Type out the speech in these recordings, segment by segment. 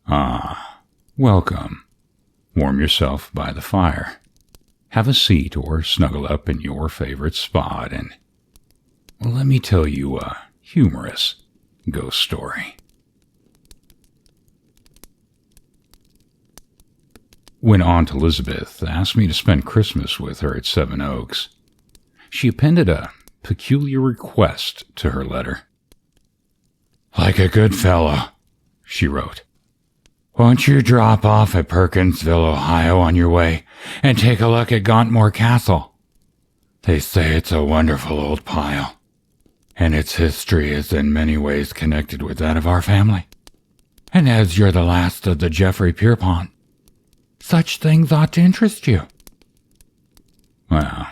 Ah, welcome. Warm yourself by the fire. Have a seat or snuggle up in your favorite spot and let me tell you a humorous ghost story. When Aunt Elizabeth asked me to spend Christmas with her at Seven Oaks, she appended a peculiar request to her letter. "Like a good fellow," she wrote, "won't you drop off at Perkinsville, Ohio on your way and take a look at Gauntmoor Castle? They say it's a wonderful old pile, and its history is in many ways connected with that of our family. And as you're the last of the Geoffrey Pierpont, such things ought to interest you." Well,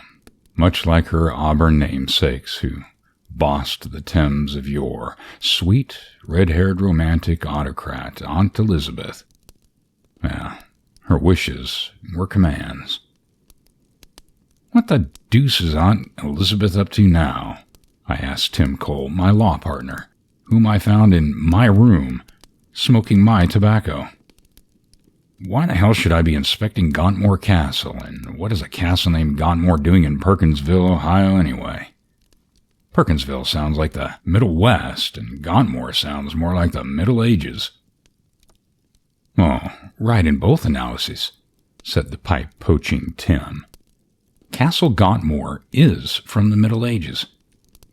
much like her Auburn namesakes who bossed the Thames of yore, sweet, red-haired romantic autocrat Aunt Elizabeth. Well, her wishes were commands. "What the deuce is Aunt Elizabeth up to now?" I asked Tim Cole, my law partner, whom I found in my room, smoking my tobacco. Why the hell should I be inspecting Gauntmoor Castle, and what is a castle named Gauntmoor doing in Perkinsville, Ohio, anyway? Perkinsville sounds like the Middle West, and Gauntmoor sounds more like the Middle Ages. "Oh, right in both analyses," said the pipe-poaching Tim. "Castle Gauntmoor is from the Middle Ages,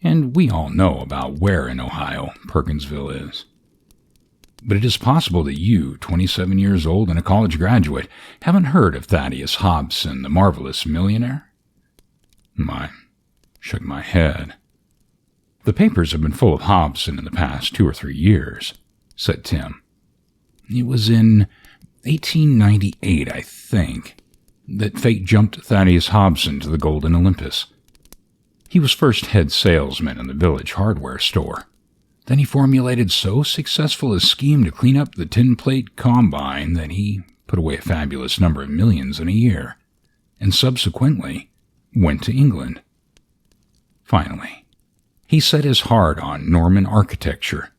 and we all know about where in Ohio Perkinsville is. But it is possible that you, 27 years old and a college graduate, haven't heard of Thaddeus Hobson, the marvelous millionaire?" I shook my head. "The papers have been full of Hobson in the past 2 or 3 years," said Tim. "It was in 1898, I think, that fate jumped Thaddeus Hobson to the Golden Olympus. He was first head salesman in the village hardware store. Then he formulated so successful a scheme to clean up the tin plate combine that he put away a fabulous number of millions in a year, and subsequently went to England. Finally, he set his heart on Norman architecture,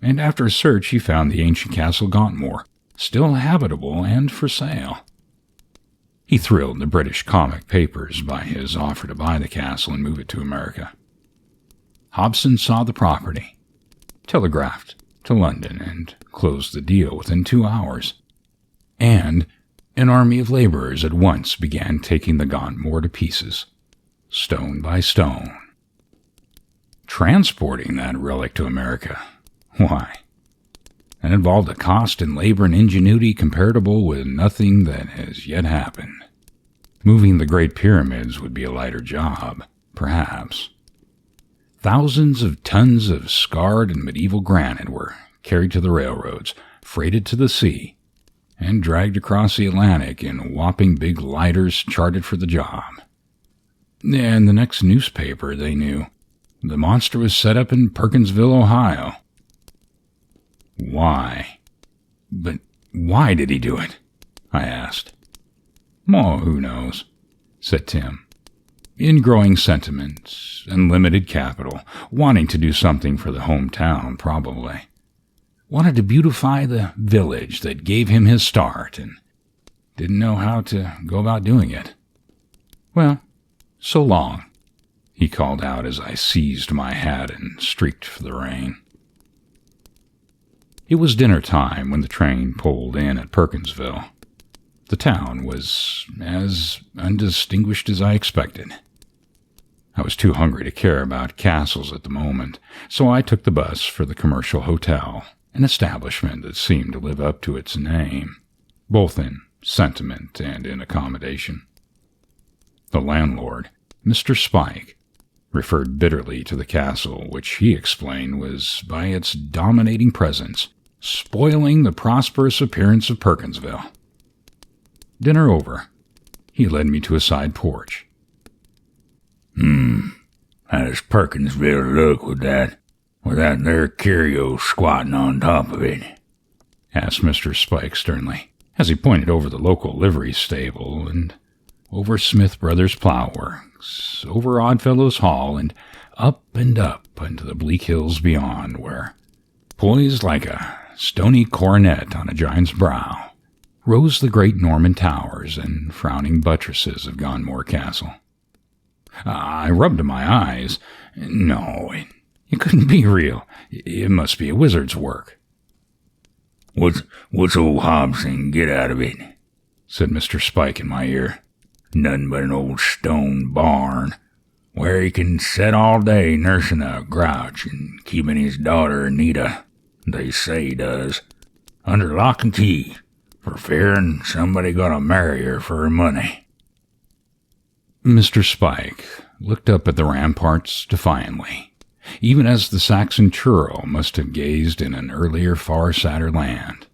and after a search he found the ancient castle Gauntmoor, still habitable and for sale. He thrilled the British comic papers by his offer to buy the castle and move it to America. Hobson saw the property, telegraphed to London, and closed the deal within 2 hours. And an army of laborers at once began taking the Gauntmoor to pieces, stone by stone. Transporting that relic to America, why, that involved a cost in labor and ingenuity comparable with nothing that has yet happened. Moving the Great Pyramids would be a lighter job, perhaps. Thousands of tons of scarred and medieval granite were carried to the railroads, freighted to the sea, and dragged across the Atlantic in whopping big lighters chartered for the job. And the next newspaper they knew, the monster was set up in Perkinsville, Ohio. Why? But why did he do it? I asked. "Oh, who knows," said Tim. "Ingrowing sentiment, unlimited capital, wanting to do something for the hometown, probably. Wanted to beautify the village that gave him his start, and didn't know how to go about doing it. Well, so long," he called out as I seized my hat and streaked for the rain. It was dinner time when the train pulled in at Perkinsville. The town was as undistinguished as I expected. I was too hungry to care about castles at the moment, so I took the bus for the Commercial Hotel, an establishment that seemed to live up to its name, both in sentiment and in accommodation. The landlord, Mr. Spike, referred bitterly to the castle, which he explained was, by its dominating presence, spoiling the prosperous appearance of Perkinsville. Dinner over, he led me to a side porch. How does Perkinsville look with that there curio squatting on top of it?" asked Mr. Spike sternly, as he pointed over the local livery stable and over Smith Brothers Plow Works, over Oddfellows Hall, and up into the bleak hills beyond, where, poised like a stony coronet on a giant's brow, rose the great Norman towers and frowning buttresses of Gonmore Castle. I rubbed my eyes. No, it couldn't be real. It must be a wizard's work. What's old Hobson get out of it? Said Mr. Spike in my ear. Nothing but an old stone barn, where he can sit all day nursing a grouch and keeping his daughter Anita, they say he does, under lock and key, for fearing somebody gonna marry her for her money. Mr. Spike looked up at the ramparts defiantly, even as the Saxon churl must have gazed in an earlier, far sadder land.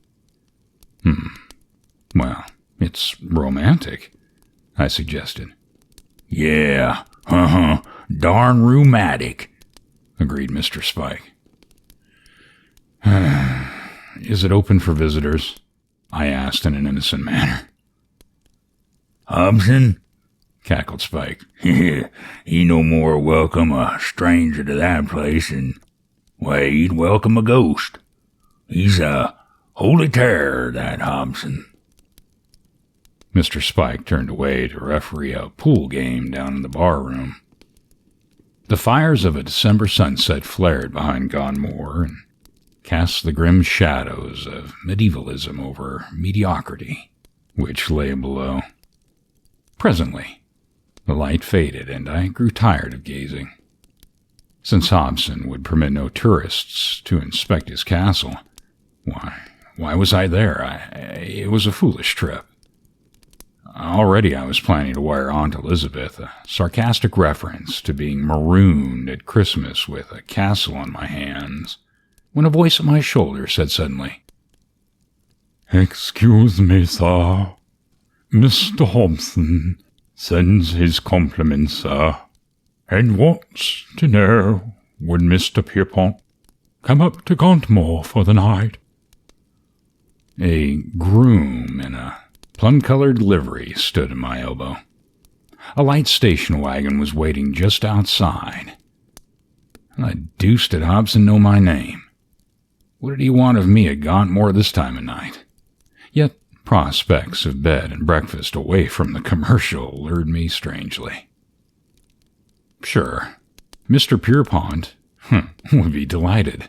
Well, it's romantic, I suggested. Yeah, darn rheumatic, agreed Mr. Spike. Is it open for visitors? I asked in an innocent manner. Hobson? Cackled Spike. He no more welcome a stranger to that place than, why, he'd welcome a ghost. He's a holy terror, that Hobson. Mr. Spike turned away to referee a pool game down in the bar room. The fires of a December sunset flared behind Gonmore and cast the grim shadows of medievalism over mediocrity, which lay below. Presently, the light faded, and I grew tired of gazing. Since Hobson would permit no tourists to inspect his castle, why was I there? It was a foolish trip. Already I was planning to wire Aunt Elizabeth a sarcastic reference to being marooned at Christmas with a castle on my hands, when a voice at my shoulder said suddenly, "Excuse me, sir. Mr. Hobson sends his compliments, sir, and wants to know when Mr. Pierpont come up to Gauntmoor for the night." A groom in a plum-colored livery stood at my elbow. A light station wagon was waiting just outside. The deuce did Hobson know my name? What did he want of me at Gauntmoor this time of night? Yet prospects of bed and breakfast away from the commercial lured me strangely. Sure, Mr. Pierpont would be delighted,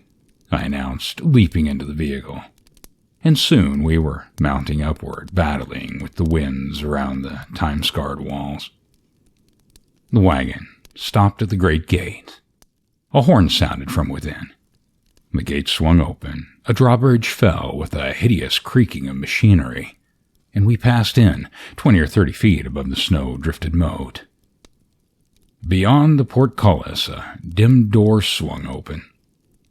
I announced, leaping into the vehicle. And soon we were mounting upward, battling with the winds around the time-scarred walls. The wagon stopped at the great gate. A horn sounded from within. The gate swung open, a drawbridge fell with a hideous creaking of machinery, and we passed in, 20 or 30 feet above the snow-drifted moat. Beyond the portcullis, a dim door swung open.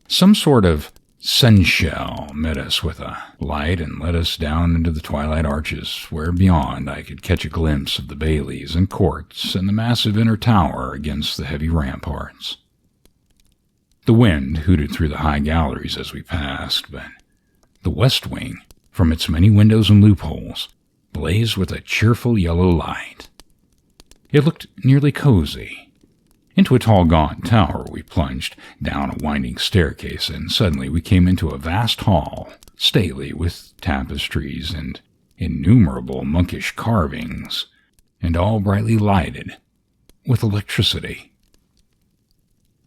Some sort of Sunshell met us with a light and led us down into the twilight arches, where beyond I could catch a glimpse of the baileys and courts and the massive inner tower against the heavy ramparts. The wind hooted through the high galleries as we passed, but the west wing, from its many windows and loopholes, blazed with a cheerful yellow light. It looked nearly cozy. Into a tall, gaunt tower we plunged, down a winding staircase, and suddenly we came into a vast hall, stately with tapestries and innumerable monkish carvings, and all brightly lighted with electricity.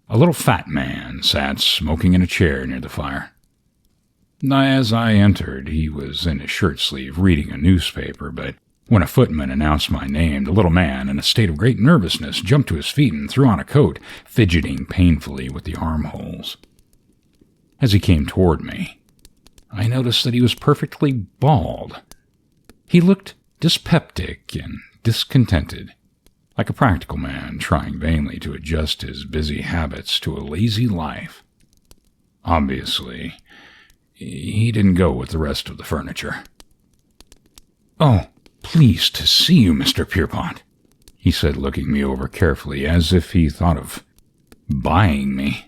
A little fat man sat smoking in a chair near the fire. As I entered, he was in his shirt-sleeve reading a newspaper, but when a footman announced my name, the little man, in a state of great nervousness, jumped to his feet and threw on a coat, fidgeting painfully with the armholes. As he came toward me, I noticed that he was perfectly bald. He looked dyspeptic and discontented, like a practical man trying vainly to adjust his busy habits to a lazy life. Obviously, he didn't go with the rest of the furniture. "Oh, pleased to see you, Mr. Pierpont," he said, looking me over carefully, as if he thought of buying me.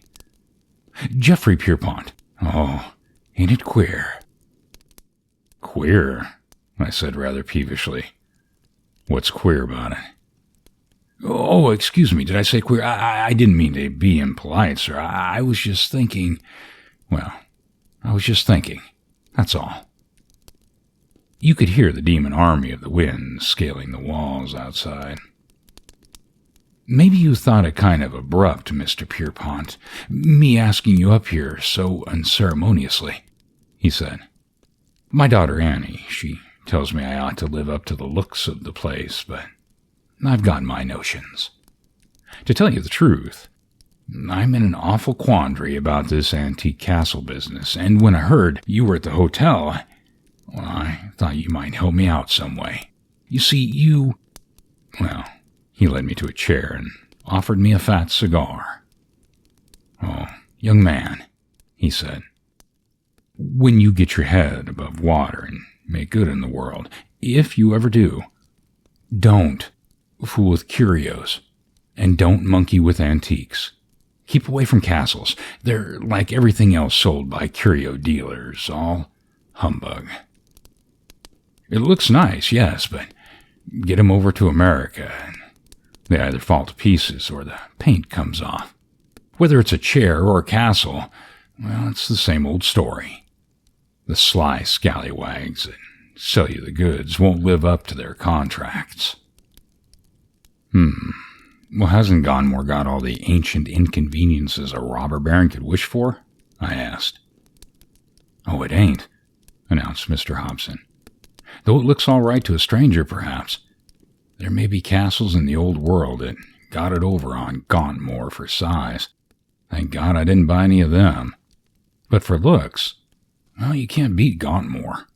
"Geoffrey Pierpont. Oh, ain't it queer?" "Queer?" I said rather peevishly. "What's queer about it?" "Oh, excuse me, did I say queer? I didn't mean to be impolite, sir. I was just thinking, That's all. You could hear the demon army of the wind scaling the walls outside. Maybe you thought it kind of abrupt, Mr. Pierpont, me asking you up here so unceremoniously, he said. My daughter Annie, she tells me I ought to live up to the looks of the place, but I've got my notions. To tell you the truth, I'm in an awful quandary about this antique castle business, and when I heard you were at the hotel, I thought you might help me out some way. You see, Well, he led me to a chair and offered me a fat cigar. Oh, young man, he said, when you get your head above water and make good in the world, if you ever do, don't fool with curios, and don't monkey with antiques. Keep away from castles. They're like everything else sold by curio dealers, all humbug. It looks nice, yes, but get 'em over to America, and they either fall to pieces or the paint comes off. Whether it's a chair or a castle, well, it's the same old story. The sly scallywags that sell you the goods won't live up to their contracts. Well, hasn't Gonmore got all the ancient inconveniences a robber baron could wish for? I asked. Oh, it ain't, announced Mr. Hobson. Though it looks all right to a stranger, perhaps. There may be castles in the old world that got it over on Gauntmoor for size. Thank God I didn't buy any of them. But for looks, well, you can't beat Gauntmoor.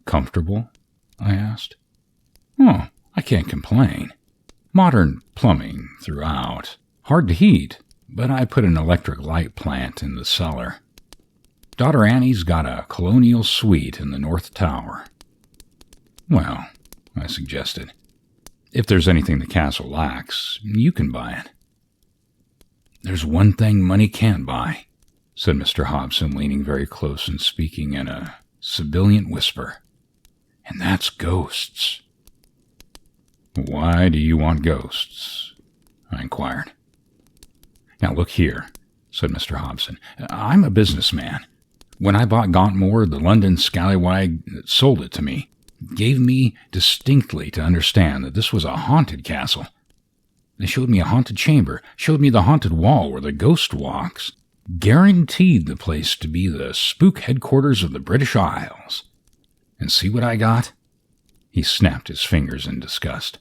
Comfortable? I asked. Oh, I can't complain. Modern plumbing throughout. Hard to heat, but I put an electric light plant in the cellar. Daughter Annie's got a colonial suite in the North Tower. Well, I suggested, if there's anything the castle lacks, you can buy it. There's one thing money can't buy, said Mr. Hobson, leaning very close and speaking in a sibilant whisper, and that's ghosts. Why do you want ghosts? I inquired. Now look here, said Mr. Hobson. I'm a businessman. When I bought Gauntmoor, the London scallywag that sold it to me gave me distinctly to understand that this was a haunted castle. They showed me a haunted chamber, showed me the haunted wall where the ghost walks, guaranteed the place to be the spook headquarters of the British Isles. And see what I got? He snapped his fingers in disgust.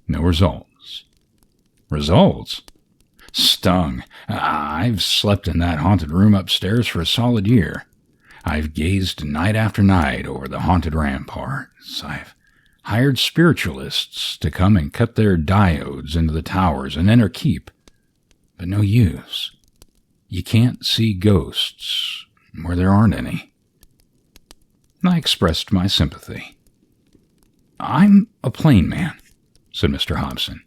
No results. Results? Stung. I've slept in that haunted room upstairs for a solid year. I've gazed night after night over the haunted ramparts. I've hired spiritualists to come and cut their diodes into the towers and enter keep. But no use. You can't see ghosts where there aren't any. I expressed my sympathy. I'm a plain man, said Mr. Hobson.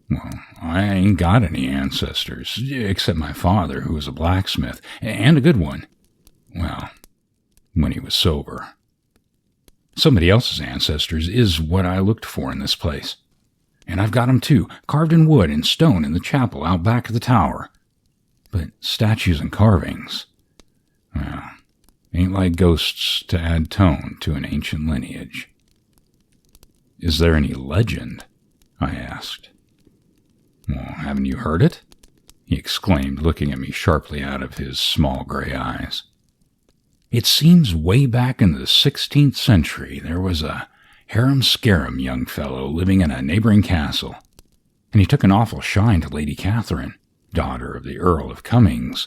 Well, I ain't got any ancestors, except my father, who was a blacksmith, and a good one. Well, when he was sober. Somebody else's ancestors is what I looked for in this place. And I've got 'em too, carved in wood and stone in the chapel out back of the tower. But statues and carvings, well, ain't like ghosts to add tone to an ancient lineage. Is there any legend? I asked. Well, haven't you heard it? He exclaimed, looking at me sharply out of his small gray eyes. It seems way back in the 16th century there was a harum-scarum young fellow living in a neighboring castle, and he took an awful shine to Lady Catherine, daughter of the Earl of Cummings,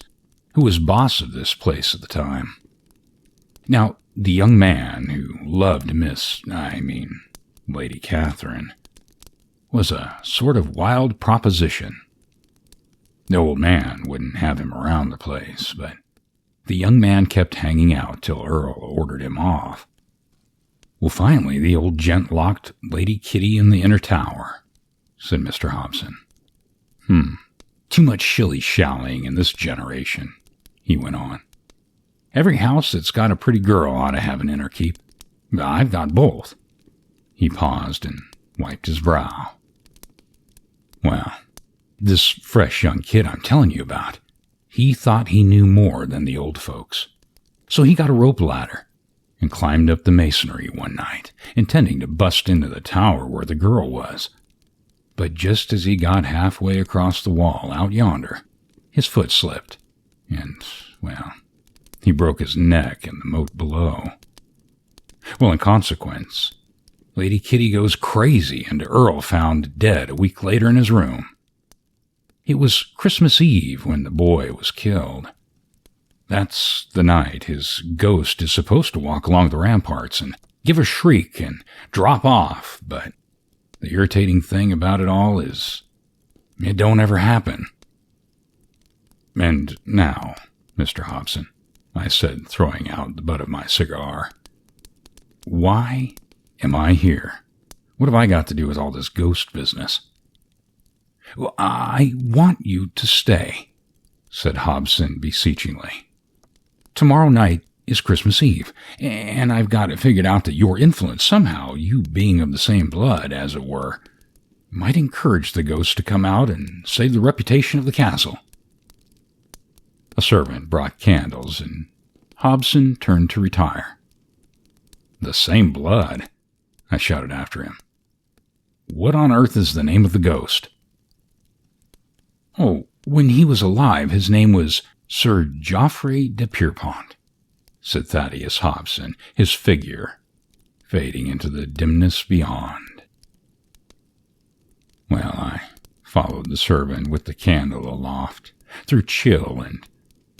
who was boss of this place at the time. Now, the young man who loved Lady Catherine, was a sort of wild proposition. The old man wouldn't have him around the place, but the young man kept hanging out till Earl ordered him off. Well, finally, the old gent locked Lady Kitty in the inner tower, said Mr. Hobson. Too much shilly-shallying in this generation, he went on. Every house that's got a pretty girl ought to have an inner keep. I've got both. He paused and wiped his brow. Well, this fresh young kid I'm telling you about, he thought he knew more than the old folks. So he got a rope ladder and climbed up the masonry one night, intending to bust into the tower where the girl was. But just as he got halfway across the wall out yonder, his foot slipped, and, well, he broke his neck in the moat below. Well, in consequence, Lady Kitty goes crazy and Earl found dead a week later in his room. It was Christmas Eve when the boy was killed. That's the night his ghost is supposed to walk along the ramparts and give a shriek and drop off, but the irritating thing about it all is it don't ever happen. And now, Mr. Hobson, I said, throwing out the butt of my cigar, why am I here? What have I got to do with all this ghost business? Well, I want you to stay, said Hobson beseechingly. Tomorrow night is Christmas Eve, and I've got it figured out that your influence, somehow, you being of the same blood, as it were, might encourage the ghost to come out and save the reputation of the castle. A servant brought candles, and Hobson turned to retire. The same blood? I shouted after him. What on earth is the name of the ghost? Oh, when he was alive, his name was Sir Geoffrey de Pierrepont, said Thaddeus Hobson, his figure fading into the dimness beyond. Well, I followed the servant with the candle aloft, through chill and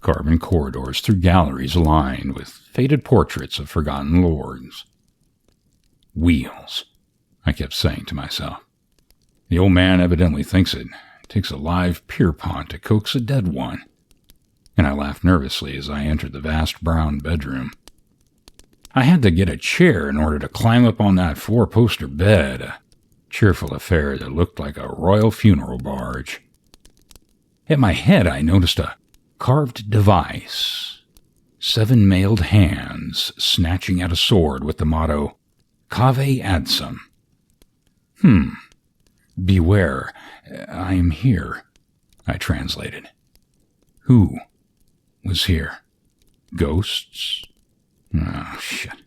carven corridors, through galleries lined with faded portraits of forgotten lords. Wheels, I kept saying to myself. The old man evidently thinks it takes a live Pierrepont to coax a dead one. And I laughed nervously as I entered the vast brown bedroom. I had to get a chair in order to climb up on that four-poster bed, a cheerful affair that looked like a royal funeral barge. At my head I noticed a carved device, 7 mailed hands snatching at a sword with the motto, Cave Adsum. Beware, I am here, I translated. Who was here? Ghosts? Oh, shit.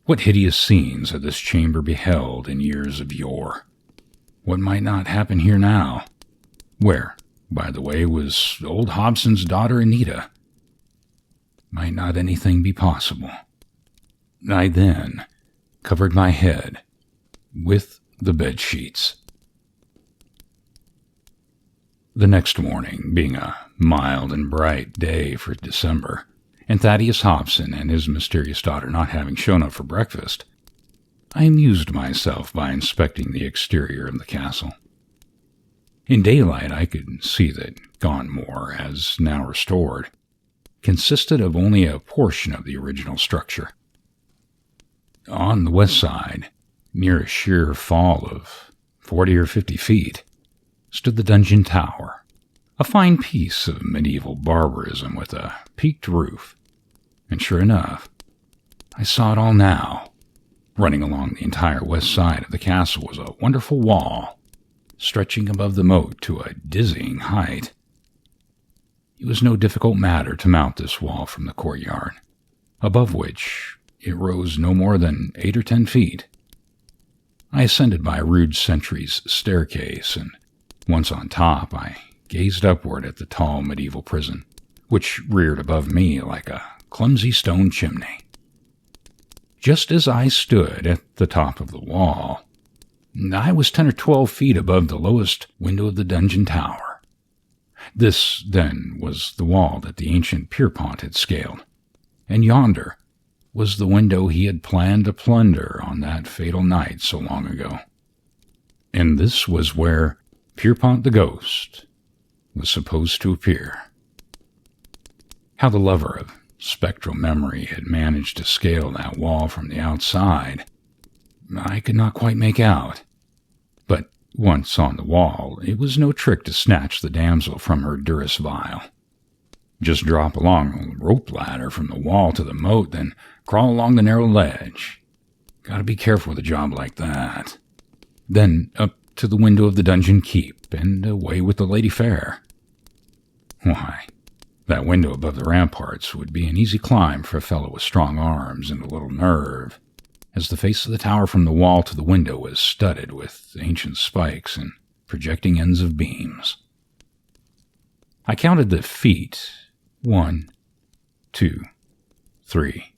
What hideous scenes had this chamber beheld in years of yore? What might not happen here now? Where, by the way, was old Hobson's daughter Anita? Might not anything be possible? I then covered my head with the bed sheets. The next morning, being a mild and bright day for December, and Thaddeus Hobson and his mysterious daughter not having shown up for breakfast, I amused myself by inspecting the exterior of the castle. In daylight I could see that Gauntmoor, as now restored, consisted of only a portion of the original structure. On the west side, near a sheer fall of 40 or 50 feet, stood the dungeon tower, a fine piece of medieval barbarism with a peaked roof. And sure enough, I saw it all now. Running along the entire west side of the castle was a wonderful wall, stretching above the moat to a dizzying height. It was no difficult matter to mount this wall from the courtyard, above which it rose no more than 8 or 10 feet. I ascended by a rude sentry's staircase, and once on top, I gazed upward at the tall medieval prison, which reared above me like a clumsy stone chimney. Just as I stood at the top of the wall, I was 10 or 12 feet above the lowest window of the dungeon tower. This, then, was the wall that the ancient Pierrepont had scaled, and yonder was the window he had planned to plunder on that fatal night so long ago. And this was where Pierrepont the ghost was supposed to appear. How the lover of spectral memory had managed to scale that wall from the outside, I could not quite make out. But once on the wall, it was no trick to snatch the damsel from her duress vial. Just drop along a rope ladder from the wall to the moat, then crawl along the narrow ledge. Gotta be careful with a job like that. Then up to the window of the dungeon keep, and away with the lady fair. Why, That window above the ramparts would be an easy climb for a fellow with strong arms and a little nerve, as the face of the tower from the wall to the window was studded with ancient spikes and projecting ends of beams. I counted the feet, 1, 2, 3,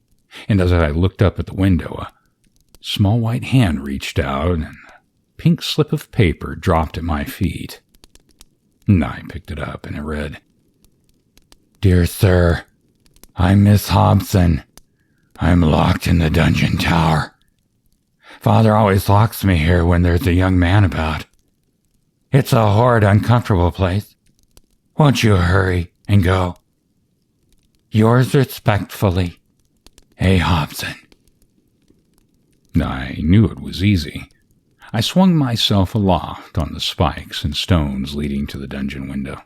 and as I looked up at the window, a small white hand reached out and a pink slip of paper dropped at my feet. And I picked it up and it read, "Dear Sir, I'm Miss Hobson. I'm locked in the dungeon tower. Father always locks me here when there's a young man about. It's a horrid, uncomfortable place. Won't you hurry and go? Yours respectfully, A. Hobson." I knew it was easy. I swung myself aloft on the spikes and stones leading to the dungeon window.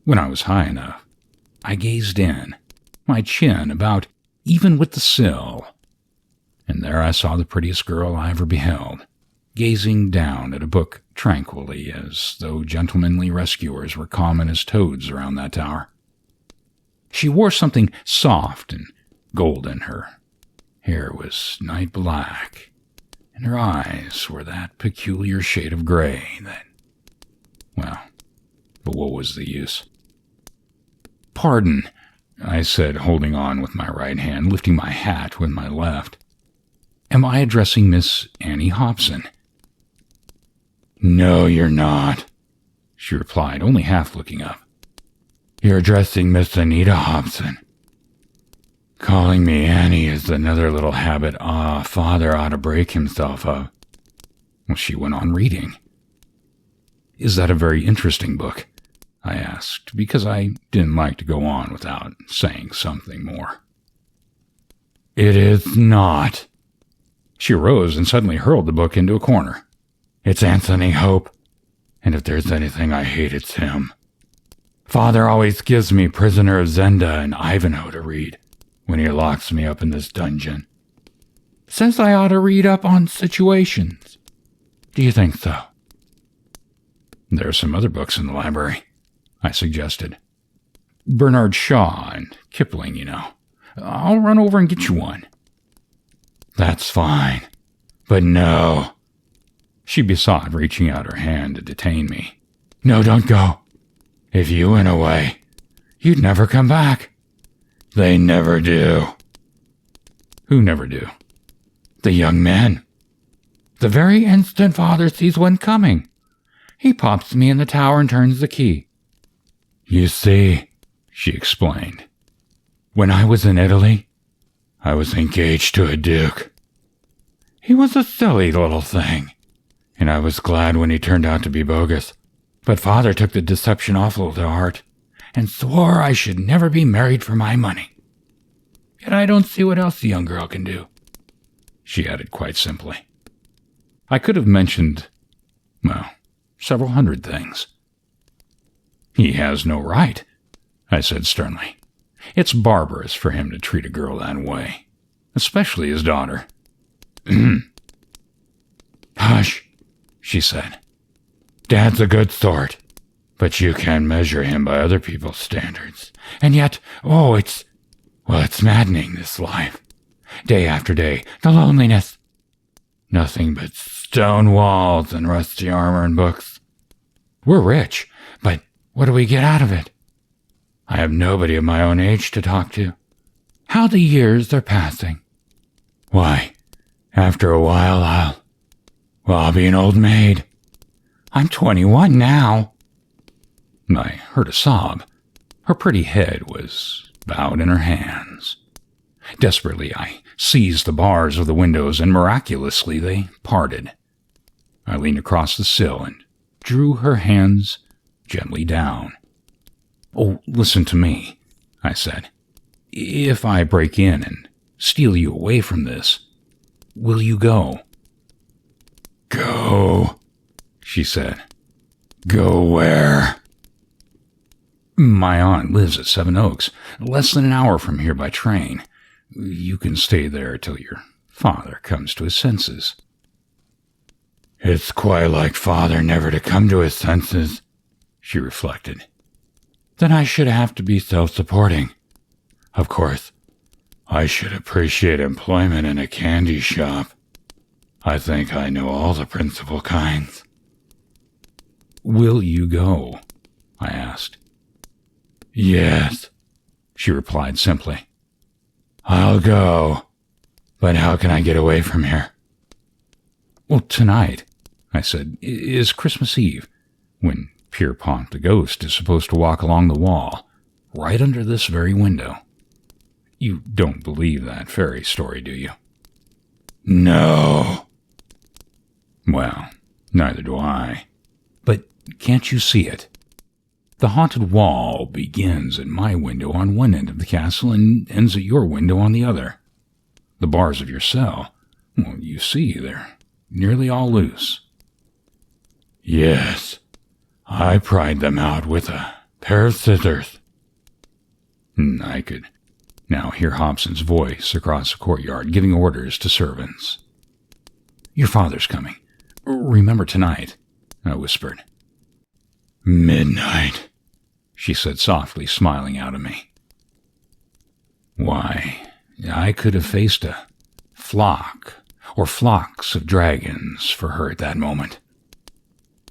When I was high enough, I gazed in, my chin about even with the sill, and there I saw the prettiest girl I ever beheld, gazing down at a book tranquilly as though gentlemanly rescuers were common as toads around that tower. She wore something soft and golden. Her hair was night black, and her eyes were that peculiar shade of gray that, well, but what was the use? "Pardon," I said, holding on with my right hand, lifting my hat with my left. "Am I addressing Miss Annie Hobson?" "No, you're not," she replied, only half looking up. "You're addressing Miss Anita Hobson. Calling me Annie is another little habit Father ought to break himself of." Well, she went on reading. "Is that a very interesting book?" I asked, because I didn't like to go on without saying something more. "It is not." She rose and suddenly hurled the book into a corner. "It's Anthony Hope, and if there's anything I hate, it's him. Father always gives me Prisoner of Zenda and Ivanhoe to read when he locks me up in this dungeon. Says I ought to read up on situations. Do you think so?" "There are some other books in the library," I suggested. "Bernard Shaw and Kipling, you know. I'll run over and get you one." "That's fine, but no," she besought, reaching out her hand to detain me. "No, don't go. If you went away, you'd never come back. They never do." "Who never do?" "The young men. The very instant Father sees one coming, he pops me in the tower and turns the key. You see," she explained, "when I was in Italy, I was engaged to a duke. He was a silly little thing, and I was glad when he turned out to be bogus. But Father took the deception awful to heart and swore I should never be married for my money. Yet I don't see what else the young girl can do," she added quite simply. I could have mentioned, well, several hundred things. "He has no right," I said sternly. "It's barbarous for him to treat a girl that way, especially his daughter." "Hush," she said. "Dad's a good sort, but you can't measure him by other people's standards. And yet, it's maddening, this life. Day after day, the loneliness. Nothing but stone walls and rusty armor and books. We're rich, but what do we get out of it? I have nobody of my own age to talk to. How the years are passing. Why, after a while, I'll be an old maid. I'm 21 now." I heard a sob. Her pretty head was bowed in her hands. Desperately, I seized the bars of the windows, and miraculously they parted. I leaned across the sill and drew her hands gently down. "Oh, listen to me," I said. "If I break in and steal you away from this, will you go?" "Go," she said. "Go where?" "My aunt lives at Seven Oaks, less than an hour from here by train. You can stay there till your father comes to his senses." "It's quite like Father never to come to his senses," she reflected. then I should have to be self-supporting. Of course, I should appreciate employment in a candy shop. I think I know all the principal kinds. Will you go? I asked. Yes, she replied simply. I'll go. But how can I get away from here? Well, tonight, I said, is Christmas Eve, when Pierpont the ghost is supposed to walk along the wall, right under this very window. You don't believe that fairy story, do you? No. Well, neither do I. But can't you see it? The haunted wall begins at my window on one end of the castle and ends at your window on the other. The bars of your cell, well, you see, they're nearly all loose. Yes, I pried them out with a pair of scissors. I could now hear Hobson's voice across the courtyard giving orders to servants. Your father's coming. Remember tonight, I whispered. Midnight, she said softly, smiling out at me. Why, I could have faced a flock or flocks of dragons for her at that moment.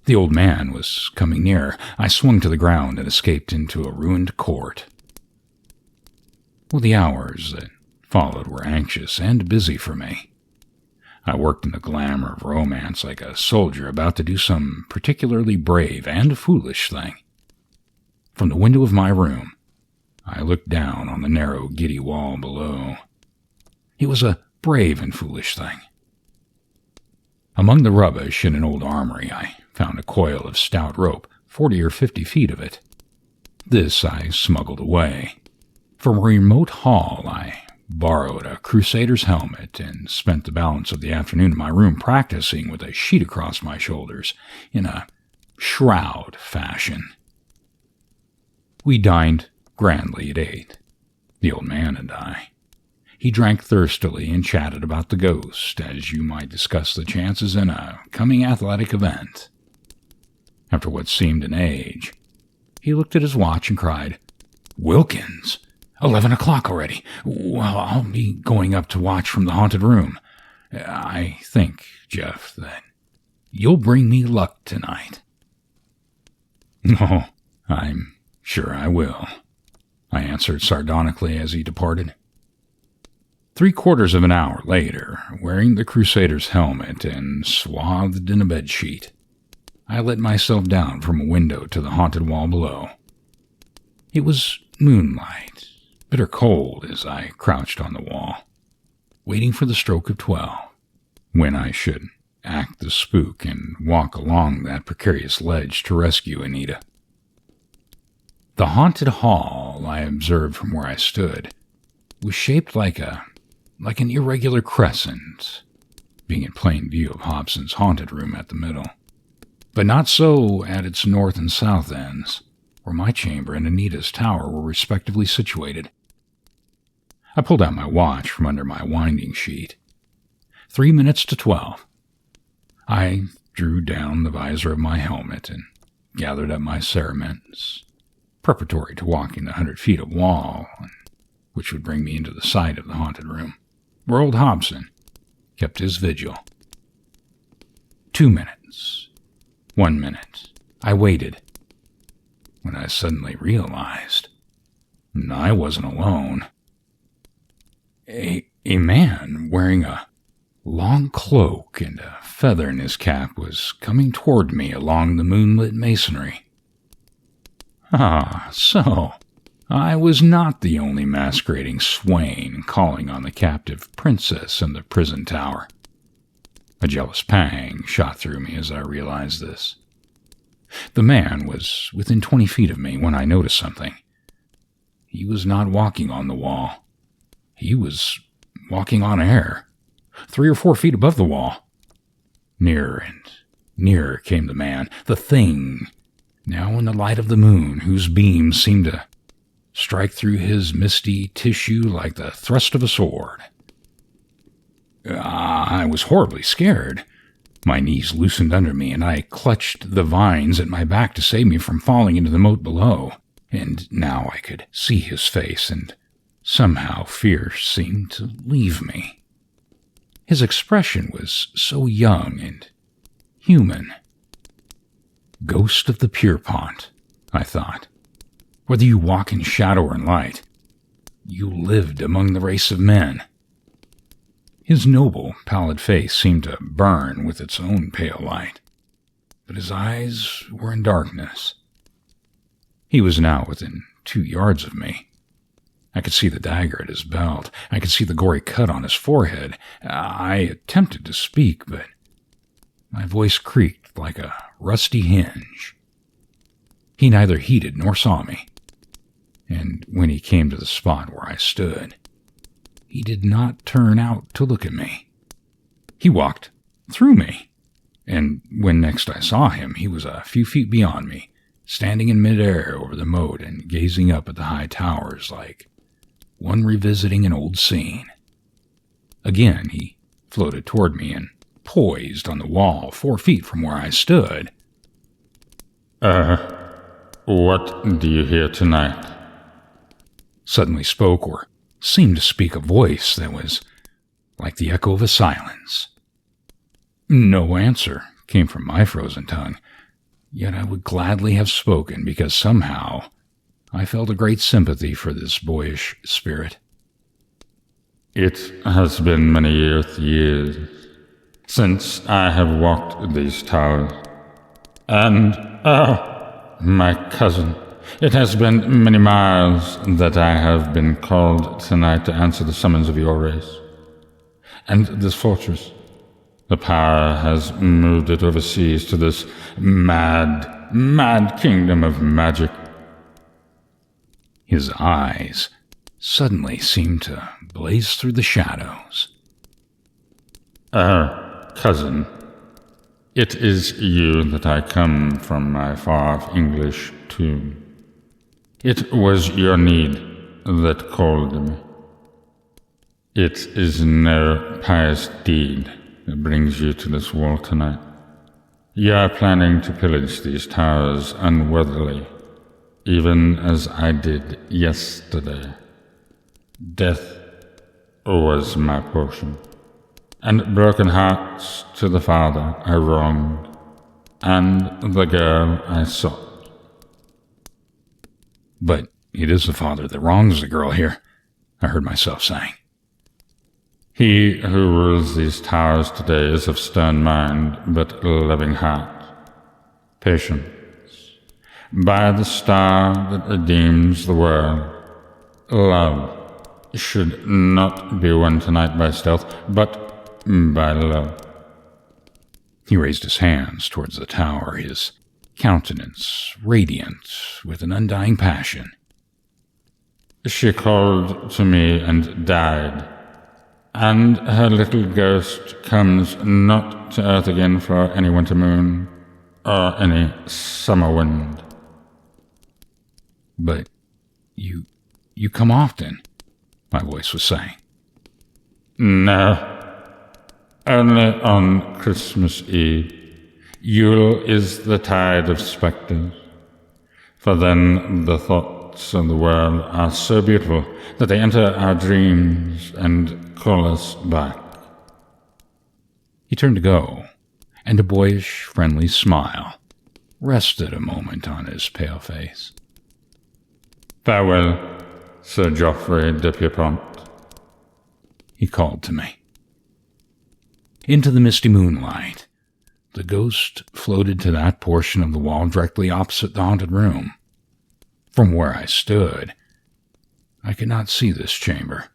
The old man was coming near. I swung to the ground and escaped into a ruined court. Well, the hours that followed were anxious and busy for me. I worked in the glamour of romance like a soldier about to do some particularly brave and foolish thing. From the window of my room, I looked down on the narrow, giddy wall below. It was a brave and foolish thing. Among the rubbish in an old armory, I found a coil of stout rope, 40 or 50 feet of it. This I smuggled away. From a remote hall, I borrowed a crusader's helmet and spent the balance of the afternoon in my room practicing with a sheet across my shoulders in a shroud fashion. We dined grandly at 8, the old man and I. He drank thirstily and chatted about the ghost, as you might discuss the chances in a coming athletic event. After what seemed an age, he looked at his watch and cried, Wilkins! 11 o'clock already. Well, I'll be going up to watch from the haunted room. I think, Jeff, that you'll bring me luck tonight. Oh, I'm sure I will, I answered sardonically as he departed. 3/4 of an hour later, wearing the crusader's helmet and swathed in a bedsheet, I let myself down from a window to the haunted wall below. It was moonlight, bitter cold as I crouched on the wall, waiting for the stroke of 12, when I should act the spook and walk along that precarious ledge to rescue Anita. The haunted hall, I observed from where I stood, was shaped like an irregular crescent, being in plain view of Hobson's haunted room at the middle, but not so at its north and south ends, where my chamber and Anita's tower were respectively situated. I pulled out my watch from under my winding sheet. 3 minutes to 12. I drew down the visor of my helmet and gathered up my cerements, preparatory to walking the 100 feet of wall, which would bring me into the sight of the haunted room, where old Hobson kept his vigil. 2 minutes. 1 minute. I waited, when I suddenly realized I wasn't alone. A man wearing a long cloak and a feather in his cap was coming toward me along the moonlit masonry. Ah, so I was not the only masquerading swain calling on the captive princess in the prison tower. A jealous pang shot through me as I realized this. The man was within 20 feet of me when I noticed something. He was not walking on the wall. He was walking on air, 3 or 4 feet above the wall. Nearer and nearer came the man, the thing, now in the light of the moon, whose beams seemed to strike through his misty tissue like the thrust of a sword. I was horribly scared. My knees loosened under me, and I clutched the vines at my back to save me from falling into the moat below. and now I could see his face, and somehow fear seemed to leave me. His expression was so young and human. Ghost of the Pierpont, I thought. Whether you walk in shadow or in light, you lived among the race of men. His noble, pallid face seemed to burn with its own pale light, but his eyes were in darkness. He was now within 2 yards of me. I could see the dagger at his belt. I could see the gory cut on his forehead. I attempted to speak, but my voice creaked like a rusty hinge. He neither heeded nor saw me, and when he came to the spot where I stood, he did not turn out to look at me. He walked through me, and when next I saw him, he was a few feet beyond me, standing in midair over the moat and gazing up at the high towers like one revisiting an old scene. Again, he floated toward me and poised on the wall 4 feet from where I stood. What do you hear tonight? Suddenly spoke, or seemed to speak, a voice that was like the echo of a silence. No answer came from my frozen tongue, yet I would gladly have spoken because somehow I felt a great sympathy for this boyish spirit. It has been many years since I have walked these towers, and, my cousin, it has been many miles that I have been called tonight to answer the summons of your race. And this fortress, the power has moved it overseas to this mad kingdom of magic. His eyes suddenly seemed to blaze through the shadows. Cousin, it is you that I come from my far-off English tomb. It was your need that called me. It is no pious deed that brings you to this wall tonight. You are planning to pillage these towers unworthily, even as I did yesterday. Death was my portion, and broken hearts to the father I wronged, and the girl I sought. But it is the father that wrongs the girl here, I heard myself saying. He who rules these towers today is of stern mind, but loving heart. Patience. By the star that redeems the world, love should not be won tonight by stealth, but by love. He raised his hands towards the tower, his countenance radiant with an undying passion. She called to me and died, and her little ghost comes not to earth again for any winter moon or any summer wind. But you come often, my voice was saying. No, only on Christmas Eve. Yule is the tide of spectres, for then the thoughts of the world are so beautiful that they enter our dreams and call us back. He turned to go, and a boyish, friendly smile rested a moment on his pale face. Farewell, Sir Geoffrey de Pierpont, he called to me. Into the misty moonlight, the ghost floated to that portion of the wall directly opposite the haunted room. From where I stood, I could not see this chamber.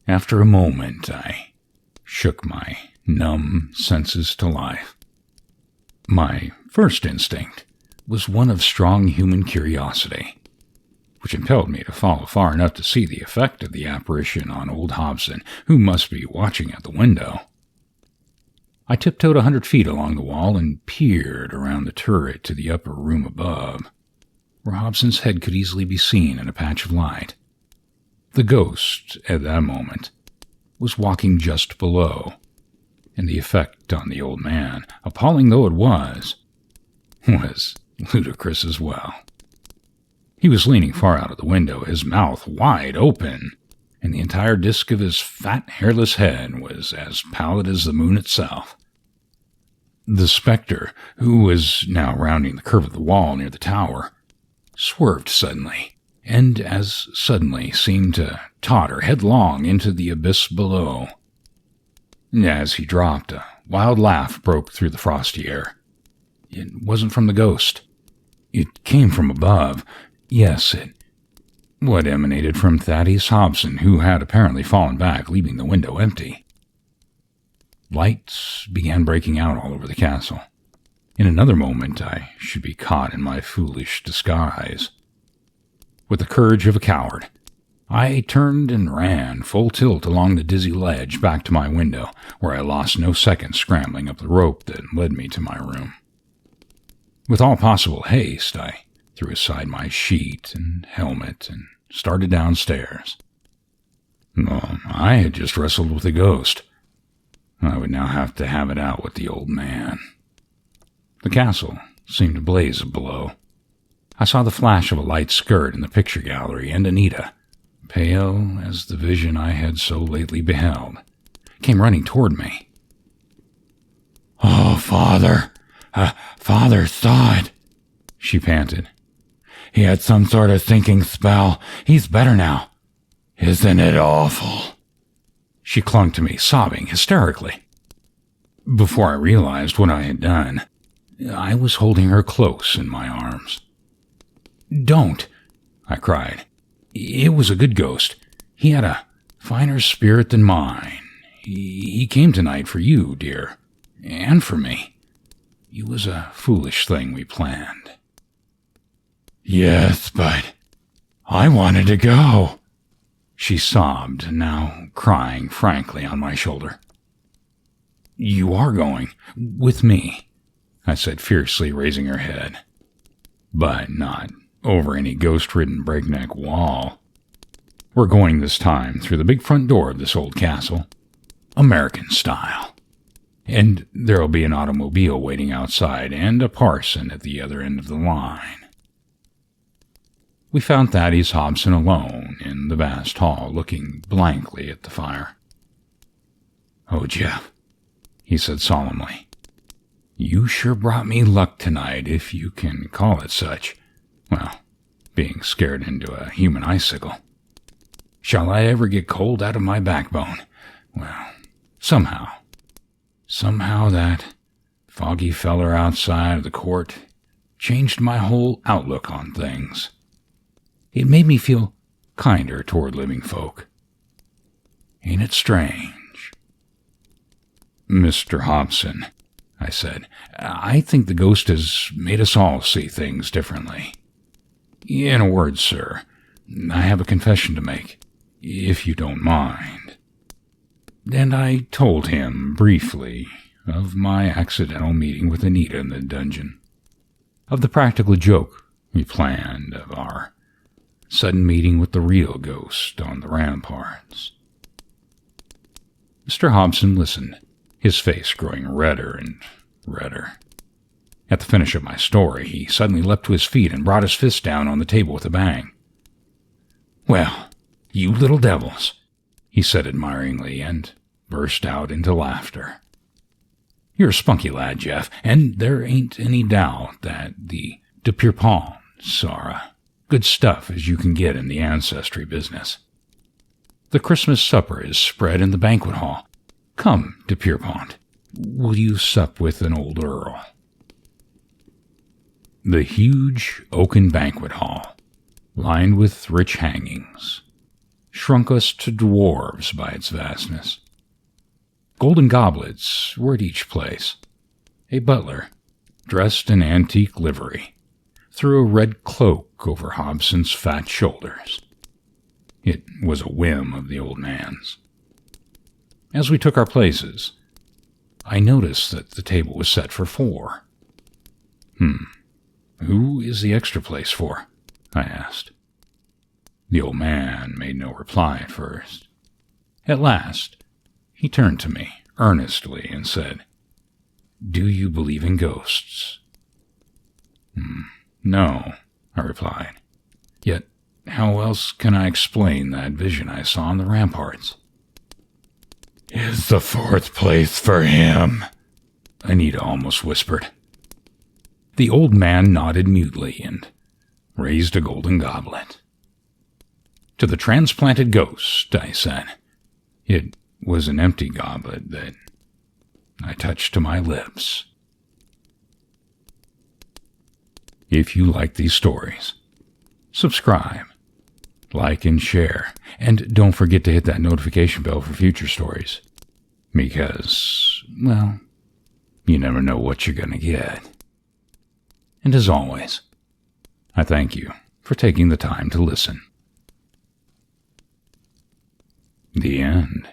After a moment, I shook my numb senses to life. My first instinct was one of strong human curiosity, which impelled me to follow far enough to see the effect of the apparition on old Hobson, who must be watching at the window. I tiptoed 100 feet along the wall and peered around the turret to the upper room above, where Hobson's head could easily be seen in a patch of light. The ghost, at that moment, was walking just below, and the effect on the old man, appalling though it was ludicrous as well. He was leaning far out of the window, his mouth wide open, and the entire disk of his fat, hairless head was as pallid as the moon itself. The specter, who was now rounding the curve of the wall near the tower, swerved suddenly, and as suddenly seemed to totter headlong into the abyss below. As he dropped, a wild laugh broke through the frosty air. It wasn't from the ghost. It came from above. Yes, what emanated from Thaddeus Hobson, who had apparently fallen back, leaving the window empty. Lights began breaking out all over the castle. In another moment, I should be caught in my foolish disguise. With the courage of a coward, I turned and ran full tilt along the dizzy ledge back to my window, where I lost no second scrambling up the rope that led me to my room. With all possible haste, I threw aside my sheet and helmet and started downstairs. I had just wrestled with a ghost. I would now have to have it out with the old man. The castle seemed ablaze below. I saw the flash of a light skirt in the picture gallery, and Anita, pale as the vision I had so lately beheld, came running toward me. "Oh, Father! Father saw it," she panted. "He had some sort of thinking spell. He's better now. Isn't it awful?" She clung to me, sobbing hysterically. Before I realized what I had done, I was holding her close in my arms. "Don't," I cried. "It was a good ghost. He had a finer spirit than mine. He came tonight for you, dear, and for me. It was a foolish thing we planned." "Yes, but I wanted to go," she sobbed, now crying frankly on my shoulder. "You are going, with me," I said fiercely, raising her head. "But not over any ghost-ridden breakneck wall. We're going this time through the big front door of this old castle, American style. And there'll be an automobile waiting outside and a parson at the other end of the line." We found Thaddeus Hobson alone in the vast hall, looking blankly at the fire. "Oh, Jeff," he said solemnly, "you sure brought me luck tonight, if you can call it such. Well, being scared into a human icicle. Shall I ever get cold out of my backbone? Well, somehow that foggy feller outside of the court changed my whole outlook on things. It made me feel kinder toward living folk. Ain't it strange?" "Mr. Hobson," I said, "I think the ghost has made us all see things differently. In a word, sir, I have a confession to make, if you don't mind." And I told him briefly of my accidental meeting with Anita in the dungeon, of the practical joke we planned, of our sudden meeting with the real ghost on the ramparts. Mr. Hobson listened, his face growing redder and redder. At the finish of my story, he suddenly leapt to his feet and brought his fist down on the table with a bang. "Well, you little devils," he said admiringly, and burst out into laughter. "You're a spunky lad, Jeff, and there ain't any doubt that the de Pierreponts are good stuff as you can get in the ancestry business. The Christmas supper is spread in the banquet hall. Come, de Pierrepont, will you sup with an old earl?" The huge oaken banquet hall, lined with rich hangings, shrunk us to dwarves by its vastness. Golden goblets were at each place. A butler, dressed in antique livery, threw a red cloak over Hobson's fat shoulders. It was a whim of the old man's. As we took our places, I noticed that the table was set for 4. "Who is the extra place for?" I asked. The old man made no reply at first. At last, he turned to me earnestly and said, "Do you believe in ghosts?" "No," I replied. Yet, how else can I explain that vision I saw on the ramparts? Is the fourth place for him? Anita almost whispered. The old man nodded mutely and raised a golden goblet. To the transplanted ghost, I said. It was an empty goblet that I touched to my lips. If you like these stories, subscribe, like and share, and don't forget to hit that notification bell for future stories. Because, well, you never know what you're going to get. And as always, I thank you for taking the time to listen. The end.